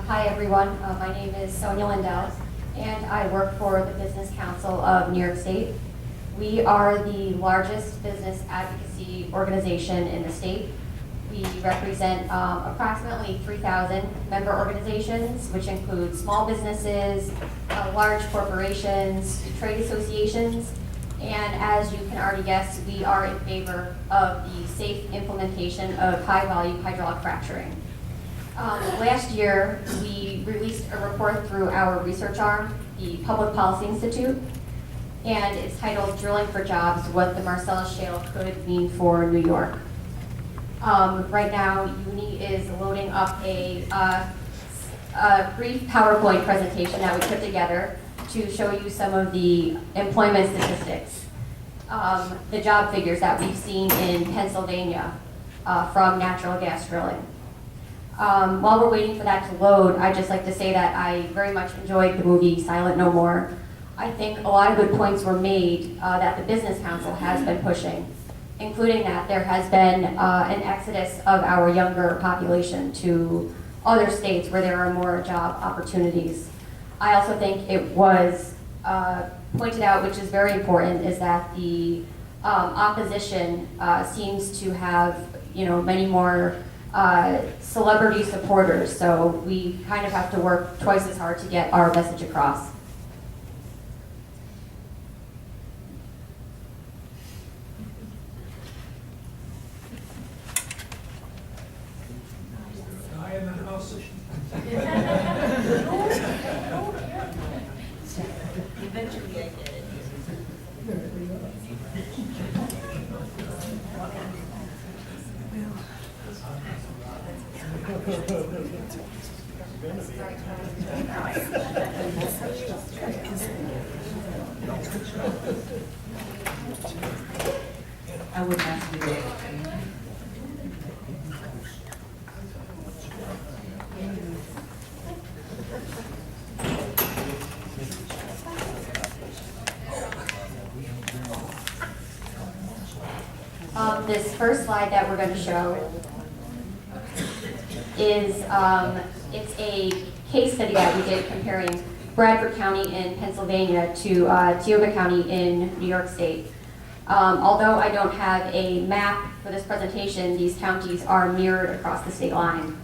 Hi everyone, my name is Sonia Lindell and I work for the Business Council of New York State. We are the largest business advocacy organization in the state. We represent approximately 3,000 member organizations, which include small businesses, large corporations, trade associations, and as you can already guess, we are in favor of the safe implementation of high-value hydraulic fracturing. Last year, we released a report through our research arm, the Public Policy Institute, and it's titled Drilling for Jobs, What the Marcellus Shale Could Mean for New York. Right now, Uni is loading up a brief PowerPoint presentation that we put together to show you some of the employment statistics, the job figures that we've seen in Pennsylvania from natural gas drilling. While we're waiting for that to load, I'd just like to say that I very much enjoyed the movie Silent No More. I think a lot of good points were made that the Business Council has been pushing, including that there has been an exodus of our younger population to other states where there are more job opportunities. I also think it was pointed out, which is very important, is that the opposition seems to have, many more celebrity supporters, so we kind of have to work twice as hard to get our message across. Guy in the house. Eventually I get it. I would have to do that. This first slide that we're going to show is it's a case study that we did comparing Bradford County in Pennsylvania to Tioga County in New York State. Although I don't have a map for this presentation, these counties are mirrored across the state line.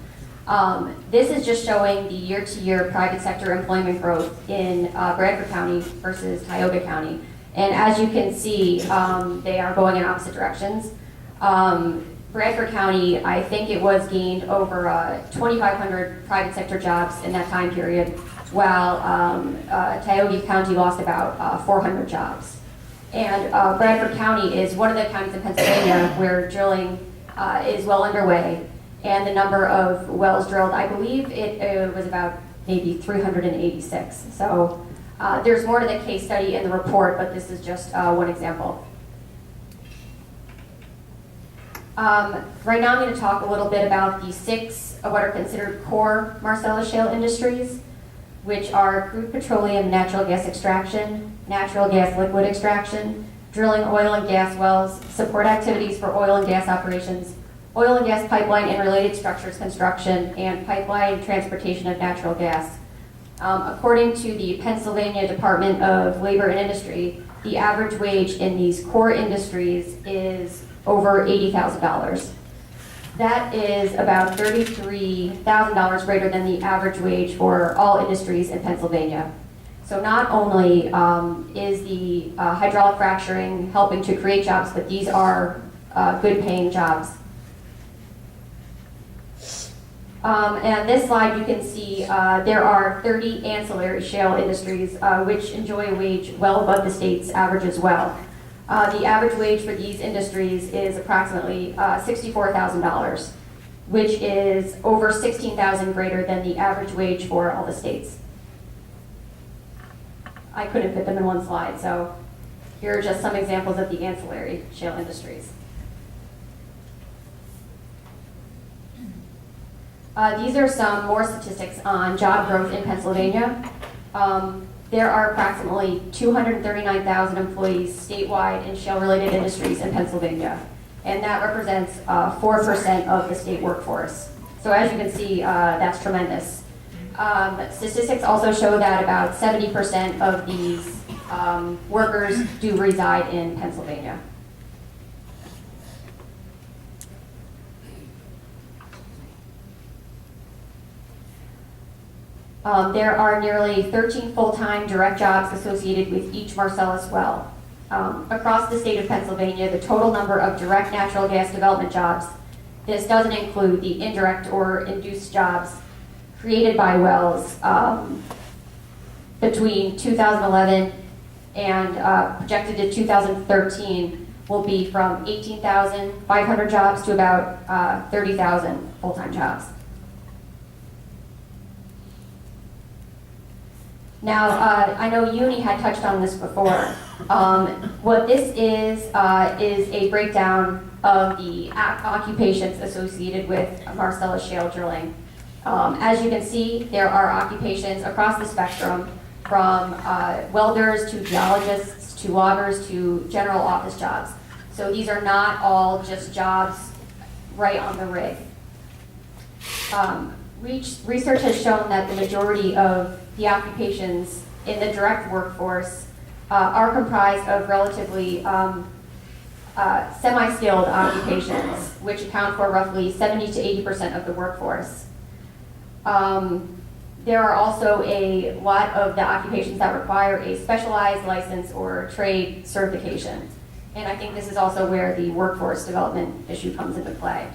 This is just showing the year-to-year private sector employment growth in Bradford County versus Tioga County. And as you can see, they are going in opposite directions. Bradford County, I think it was gained over 2,500 private sector jobs in that time period, while Tioga County lost about 400 jobs. And Bradford County is one of the counties in Pennsylvania where drilling is well underway, and the number of wells drilled, I believe it was about maybe 386. So there's more to the case study in the report, but this is just one example. Right now I'm going to talk a little bit about the 6 of what are considered core Marcellus shale industries, which are crude petroleum natural gas extraction, natural gas liquid extraction, drilling oil and gas wells, support activities for oil and gas operations, oil and gas pipeline and related structures construction, and pipeline transportation of natural gas. According to the Pennsylvania Department of Labor and Industry, the average wage in these core industries is over $80,000. That is about $33,000 greater than the average wage for all industries in Pennsylvania. So not only is the hydraulic fracturing helping to create jobs, but these are good paying jobs. And this slide you can see there are 30 ancillary shale industries which enjoy a wage well above the state's average as well. The average wage for these industries is approximately $64,000, which is over $16,000 greater than the average wage for all the states. I couldn't fit them in one slide, so here are just some examples of the ancillary shale industries. These are some more statistics on job growth in Pennsylvania. There are approximately 239,000 employees statewide in shale-related industries in Pennsylvania, and that represents 4% of the state workforce. So as you can see, that's tremendous. Statistics also show that about 70% of these workers do reside in Pennsylvania. There are nearly 13 full-time direct jobs associated with each Marcellus well. Across the state of Pennsylvania, the total number of direct natural gas development jobs, this doesn't include the indirect or induced jobs created by wells between 2011 and projected to 2013 will be from 18,500 jobs to about 30,000 full-time jobs. Now, I know Uni had touched on this before. What this is a breakdown of the occupations associated with Marcellus shale drilling. As you can see, there are occupations across the spectrum, from welders to geologists to loggers to general office jobs. So these are not all just jobs right on the rig. Research has shown that the majority of the occupations in the direct workforce are comprised of relatively semi-skilled occupations, which account for roughly 70 to 80% of the workforce. There are also a lot of the occupations that require a specialized license or trade certification. And I think this is also where the workforce development issue comes into play.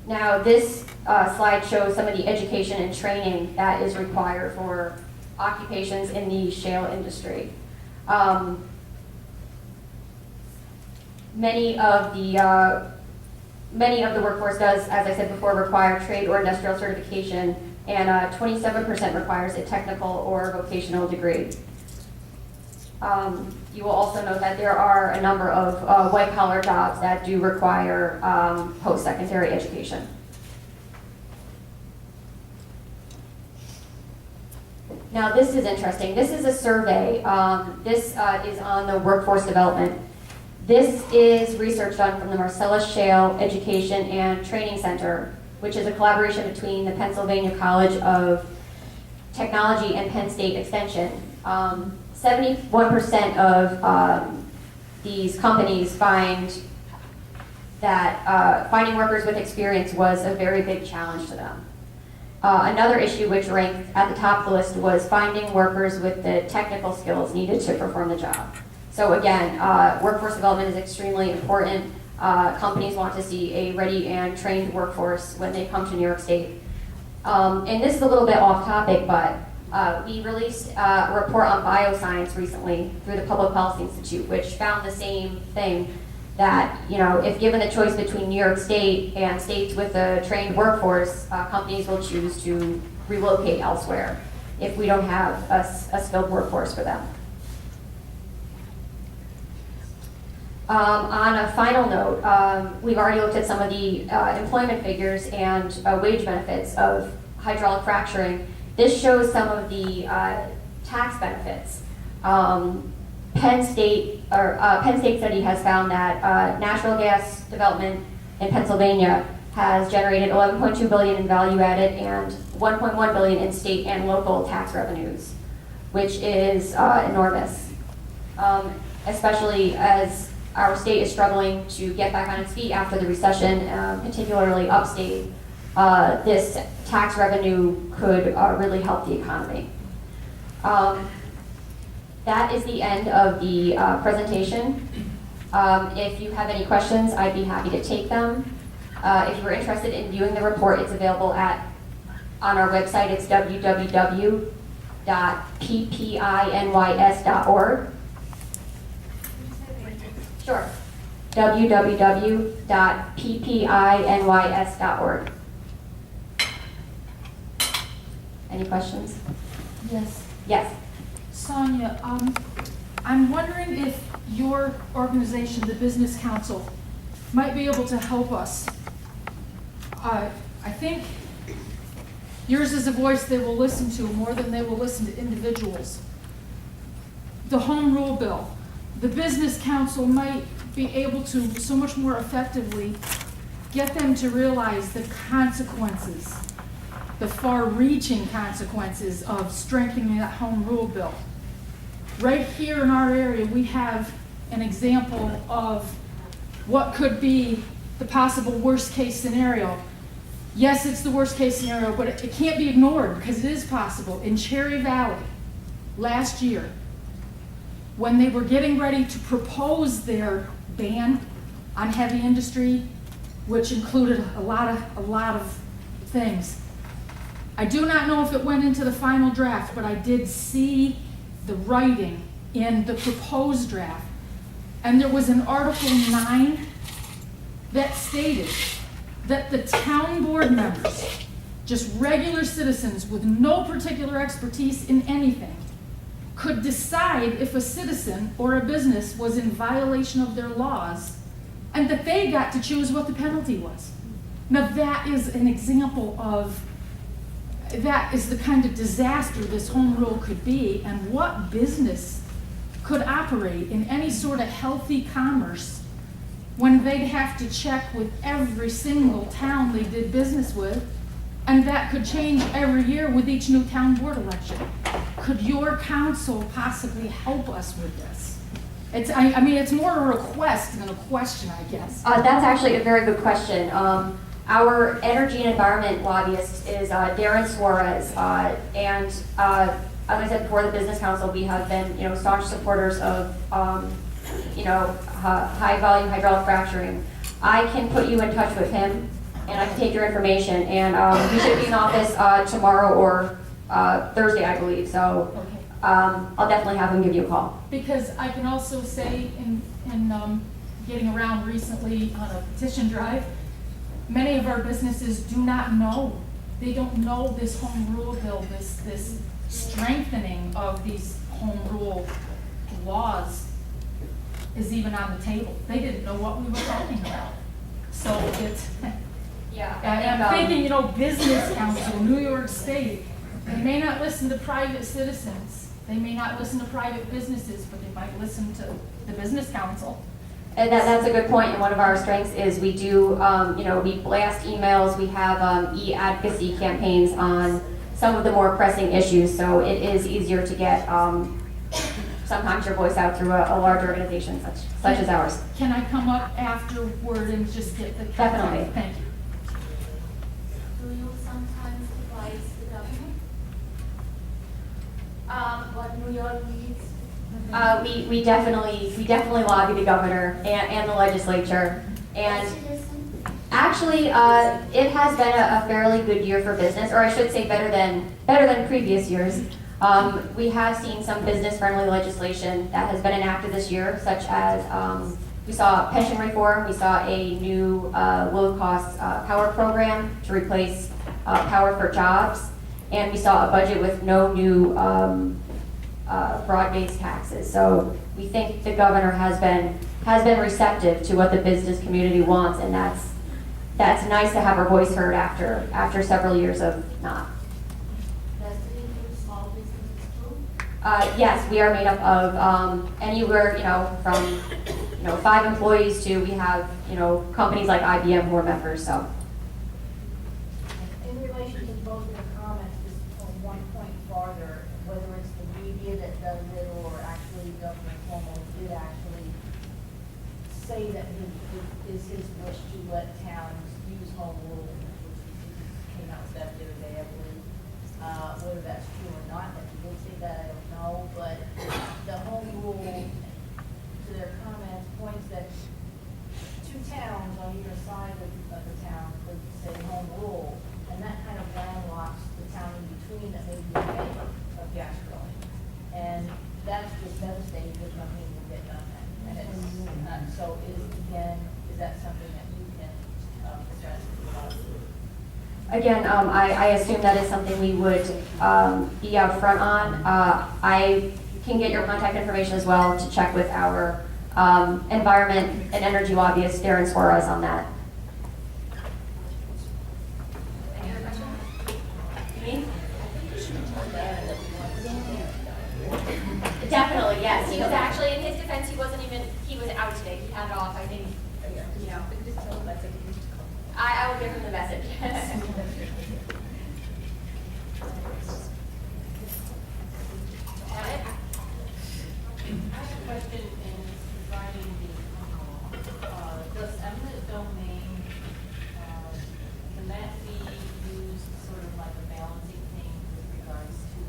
Now this slide shows some of the education and training that is required for occupations in the shale industry. Many of the workforce does, as I said before, require trade or industrial certification, and 27% requires a technical or vocational degree. You will also note that there are a number of white-collar jobs that do require post-secondary education. Now this is interesting. This is a survey. This is on the workforce development. This is research done from the Marcellus Shale Education and Training Center, which is a collaboration between the Pennsylvania College of Technology and Penn State Extension. 71% of these companies find that finding workers with experience was a very big challenge to them. Another issue which ranked at the top of the list was finding workers with the technical skills needed to perform the job. So again, workforce development is extremely important. Companies want to see a ready and trained workforce when they come to New York State. And this is a little bit off topic, but we released a report on bioscience recently through the Public Policy Institute, which found the same thing, that if given the choice between New York State and states with a trained workforce, companies will choose to relocate elsewhere if we don't have a skilled workforce for them. On a final note, we've already looked at some of the employment figures and wage benefits of hydraulic fracturing. This shows some of the tax benefits. Penn State study has found that natural gas development in Pennsylvania has generated $11.2 billion in value added and $1.1 billion in state and local tax revenues, which is enormous, especially as our state is struggling to get back on its feet after the recession, particularly upstate. This tax revenue could really help the economy. That is the end of the presentation. If you have any questions, I'd be happy to take them. If you're interested in viewing the report, it's available on our website. It's www.ppiNYS.org. Sure. www.ppiNYS.org. Any questions? Yes. Yes. Sonia, I'm wondering if your organization, the Business Council, might be able to help us. I think yours is a voice they will listen to more than they will listen to individuals. The Home Rule Bill. The Business Council might be able to so much more effectively get them to realize the consequences, the far-reaching consequences of strengthening that home rule bill. Right here in our area, we have an example of what could be the possible worst-case scenario. Yes, it's the worst-case scenario, but it can't be ignored because it is possible. In Cherry Valley, last year, when they were getting ready to propose their ban on heavy industry, which included a lot of things. I do not know if it went into the final draft, but I did see the writing in the proposed draft. And there was an Article 9 that stated that the town board members, just regular citizens with no particular expertise in anything, could decide if a citizen or a business was in violation of their laws, and that they got to choose what the penalty was. Now that is an example of, that is the kind of disaster this home rule could be, and what business could operate in any sort of healthy commerce when they'd have to check with every single town they did business with, and that could change every year with each new town board election. Could your council possibly help us with this? I mean, it's more a request than a question, I guess. That's actually a very good question. Our energy and environment lobbyist is Darren Suarez, and as I said before, the Business Council, we have been, staunch supporters of, high volume hydraulic fracturing. I can put you in touch with him, and I can take your information, and he should be in office tomorrow or Thursday, I believe. So I'll definitely have him give you a call. Because I can also say in getting around recently on a petition drive, many of our businesses do not know. They don't know this home rule bill, this strengthening of these home rule laws is even on the table. They didn't know what we were talking about. So it's, Yeah. I'm thinking, Business Council, New York State, they may not listen to private citizens. They may not listen to private businesses, but they might listen to the Business Council. And that's a good point, and one of our strengths is we do, we blast emails, we have e-advocacy campaigns on some of the more pressing issues, so it is easier to get sometimes your voice out through a large organization such as ours. Can I come up afterward and just get the contact? Definitely. Thank you. Do you sometimes advise the government? What New York needs? We definitely lobby the governor and the legislature, and actually it has been a fairly good year for business, or I should say better than previous years. We have seen some business-friendly legislation that has been enacted this year, such as we saw pension reform, we saw a new low-cost power program to replace power for jobs, and we saw a budget with no new broad-based taxes. So we think the governor has been receptive to what the business community wants, and that's nice to have our voice heard after several years of not. Does it include small businesses too? Yes, we are made up of anywhere, from 5 employees to we have, companies like IBM who are members. So. In relation to both of the comments, just on one point farther, whether it's the media that does it or actually Governor Cuomo did actually say that it is his wish to let towns use home rule, which he came out with that the other day, I believe. Whether that's true or not, if he did say that, I don't know, but the home rule, to their comments, points that 2 towns on either side of the town could say home rule, and that kind of landlocks the town in between that may be in favor of gas drilling. And that's just devastating because nothing will get done then. And it's, so is that something that you can address? Again, I assume that is something we would be out front on. I can get your contact information as well to check with our environment and energy lobbyist, Darren Suarez, on that. Any other questions? Me? Definitely, yes. He was actually, in his defense, he was out today. He had it off, I think, I will give him the message. I have a question in regarding does eminent domain, can that be used sort of like a balancing thing with regards to,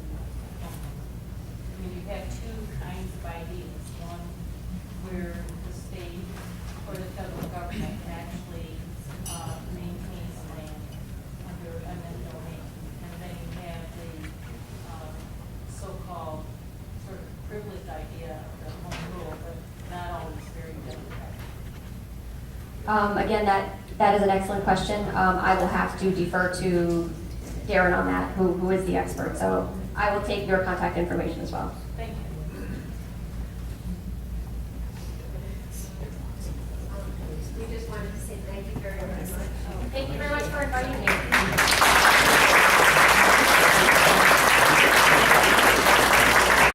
I mean, you have two kinds of ideas. One where the state or the federal government actually maintains land under eminent domain. And then you have the so-called sort of privileged idea of the home rule, but not always very democratic. Again, that is an excellent question. I will have to defer to Darren on that, who is the expert. So I will take your contact information as well. Thank you.